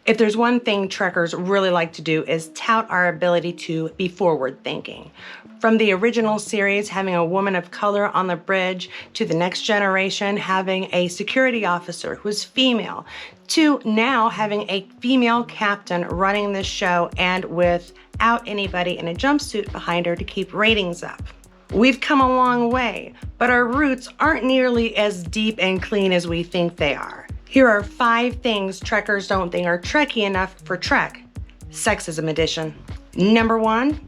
If there's one thing Trekkers really like to do is tout our ability to be forward-thinking. From the original series having a woman of color on the bridge, to the next generation having a security officer who's female, to now having a female captain running this show and without anybody in a jumpsuit behind her to keep ratings up. We've come a long way, but our roots aren't nearly as deep and clean as we think they are. Here are 5 things Trekkers don't think are Trekkie enough for Trek, Sexism edition. Number 1,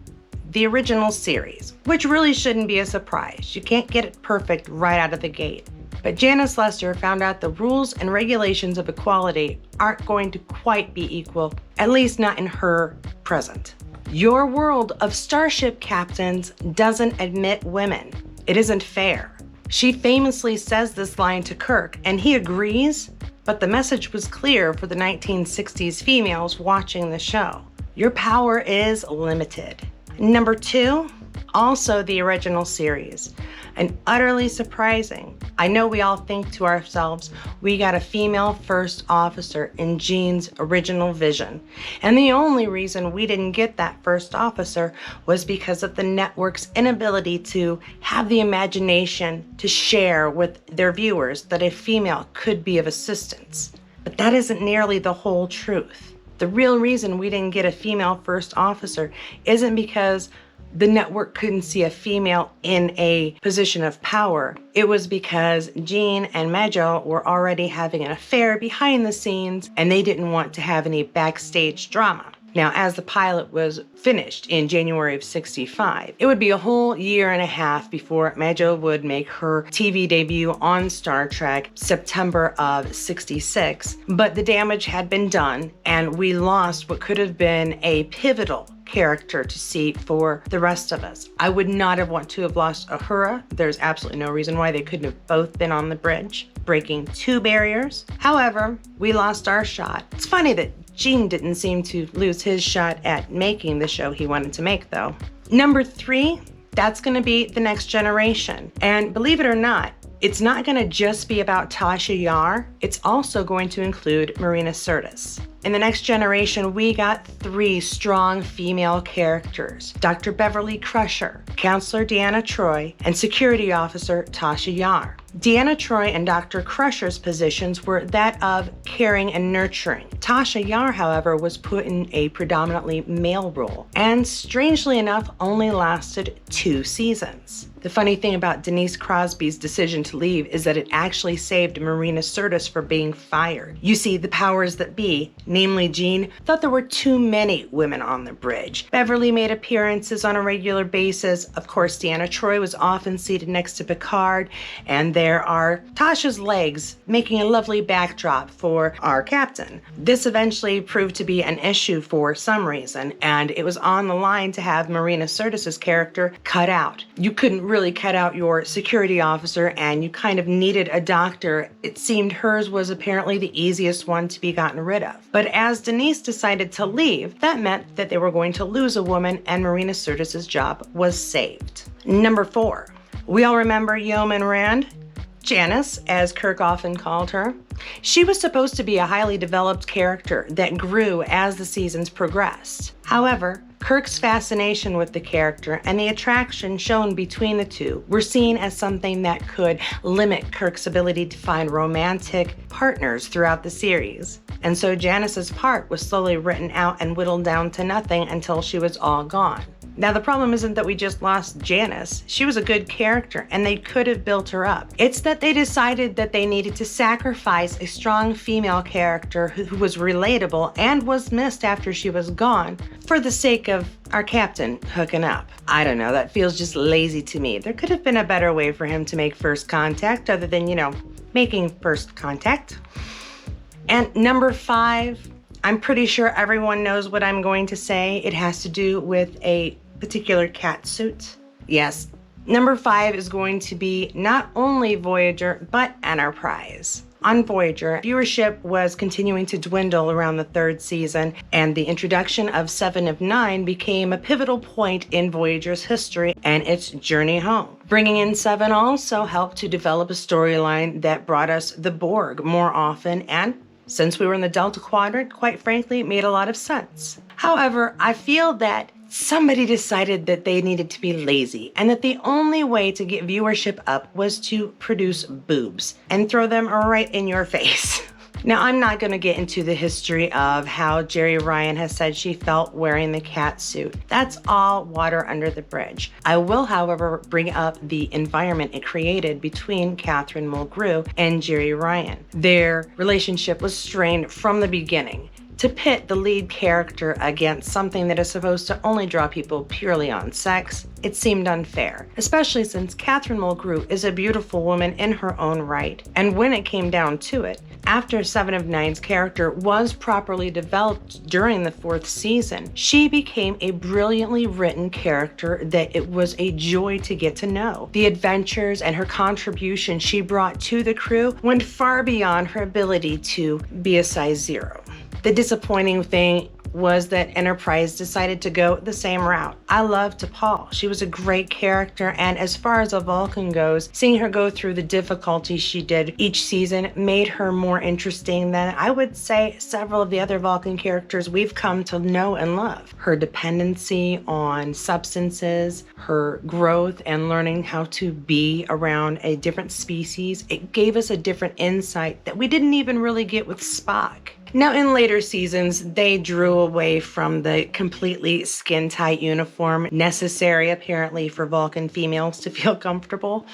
the original series, which really shouldn't be a surprise. You can't get it perfect right out of the gate. But Janice Lester found out the rules and regulations of equality aren't going to quite be equal, at least not in her present. Your world of starship captains doesn't admit women. It isn't fair. She famously says this line to Kirk, and he agrees, but the message was clear for the 1960s females watching the show. Your power is limited. Number 2, also the original series, and utterly surprising. I know we all think to ourselves, we got a female first officer in Gene's original vision. And the only reason we didn't get that first officer was because of the network's inability to have the imagination to share with their viewers that a female could be of assistance. But that isn't nearly the whole truth. The real reason we didn't get a female first officer isn't because the network couldn't see a female in a position of power. It was because Gene and Majel were already having an affair behind the scenes, and they didn't want to have any backstage drama. Now, as the pilot was finished in January of '65, it would be a whole year and a half before Majel would make her TV debut on Star Trek, September of '66. But the damage had been done, and we lost what could have been a pivotal character to see for the rest of us. I would not have wanted to have lost Uhura. There's absolutely no reason why they couldn't have both been on the bridge, breaking 2 barriers. However, we lost our shot. It's funny that Gene didn't seem to lose his shot at making the show he wanted to make, though. Number 3, that's going to be the next generation. And believe it or not, it's not going to just be about Tasha Yar. It's also going to include Marina Sirtis. In the next generation, we got 3 strong female characters: Dr. Beverly Crusher, Counselor Deanna Troi, and Security Officer Tasha Yar. Deanna Troi and Dr. Crusher's positions were that of caring and nurturing. Tasha Yar, however, was put in a predominantly male role, and strangely enough, only lasted 2 seasons. The funny thing about Denise Crosby's decision to leave is that it actually saved Marina Sirtis from being fired. You see, the powers that be, namely Gene, thought there were too many women on the bridge. Beverly made appearances on a regular basis. Of course, Deanna Troi was often seated next to Picard, and there are Tasha's legs making a lovely backdrop for our captain. This eventually proved to be an issue for some reason, and it was on the line to have Marina Sirtis' character cut out. You couldn't really cut out your security officer, and you kind of needed a doctor. It seemed hers was apparently the easiest one to be gotten rid of. But as Denise decided to leave, that meant that they were going to lose a woman, and Marina Sirtis' job was saved. Number 4, we all remember Yeoman Rand? Janice, as Kirk often called her. She was supposed to be a highly developed character that grew as the seasons progressed. However, Kirk's fascination with the character and the attraction shown between the two were seen as something that could limit Kirk's ability to find romantic partners throughout the series. And so Janice's part was slowly written out and whittled down to nothing until she was all gone. Now, the problem isn't that we just lost Janice. She was a good character, and they could have built her up. It's that they decided that they needed to sacrifice a strong female character who was relatable and was missed after she was gone for the sake of our captain hooking up. I don't know, that feels just lazy to me. There could have been a better way for him to make first contact other than, making first contact. And number 5, I'm pretty sure everyone knows what I'm going to say. It has to do with a particular cat suit. Yes, number 5 is going to be not only Voyager, but Enterprise. On Voyager, viewership was continuing to dwindle around the 3rd season, and the introduction of 7 of 9 became a pivotal point in Voyager's history and its journey home. Bringing in 7 also helped to develop a storyline that brought us the Borg more often and Since we were in the Delta Quadrant, quite frankly, it made a lot of sense. However, I feel that somebody decided that they needed to be lazy and that the only way to get viewership up was to produce boobs and throw them right in your face. Now, I'm not going to get into the history of how Jeri Ryan has said she felt wearing the cat suit. That's all water under the bridge. I will, however, bring up the environment it created between Catherine Mulgrew and Jeri Ryan. Their relationship was strained from the beginning. To pit the lead character against something that is supposed to only draw people purely on sex, it seemed unfair, especially since Catherine Mulgrew is a beautiful woman in her own right. And when it came down to it, after 7 of 9's character was properly developed during the 4th season, she became a brilliantly written character that it was a joy to get to know. The adventures and her contribution she brought to the crew went far beyond her ability to be a size 0. The disappointing thing was that Enterprise decided to go the same route. I loved T'Pol. She was a great character, and as far as a Vulcan goes, seeing her go through the difficulties she did each season made her more interesting than, I would say, several of the other Vulcan characters we've come to know and love. Her dependency on substances, her growth and learning how to be around a different species, it gave us a different insight that we didn't even really get with Spock. Now, in later seasons, they drew away from the completely skin-tight uniform necessary, apparently, for Vulcan females to feel comfortable.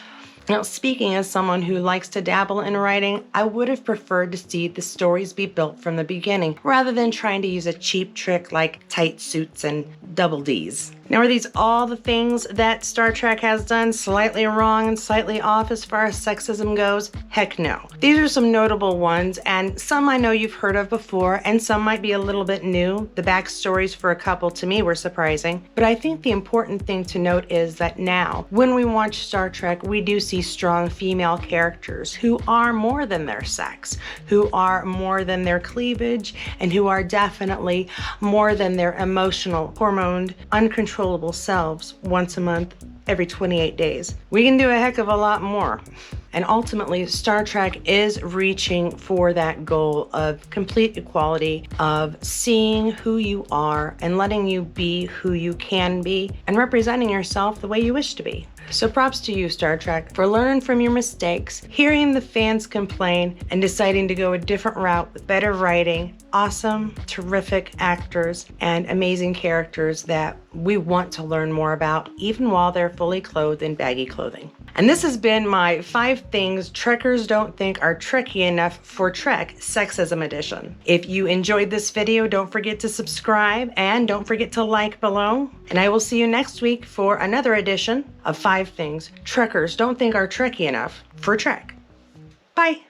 Now, speaking as someone who likes to dabble in writing, I would have preferred to see the stories be built from the beginning, rather than trying to use a cheap trick like tight suits and double Ds. Now, are these all the things that Star Trek has done slightly wrong and slightly off as far as sexism goes? Heck no. These are some notable ones, and some I know you've heard of before, and some might be a little bit new. The backstories for a couple to me were surprising, but I think the important thing to note is that now, when we watch Star Trek, we do see strong female characters who are more than their sex, who are more than their cleavage, and who are definitely more than their emotional, hormoned, uncontrollable selves once a month, every 28 days. We can do a heck of a lot more. And ultimately, Star Trek is reaching for that goal of complete equality, of seeing who you are and letting you be who you can be and representing yourself the way you wish to be. So props to you, Star Trek, for learning from your mistakes, hearing the fans complain, and deciding to go a different route with better writing, awesome, terrific actors, and amazing characters that we want to learn more about, even while they're fully clothed in baggy clothing. And this has been my 5 things Trekkers don't think are Trekkie enough for Trek Sexism Edition. If you enjoyed this video, don't forget to subscribe and don't forget to like below. And I will see you next week for another edition of 5 things Trekkers don't think are Trekkie enough for Trek. Bye.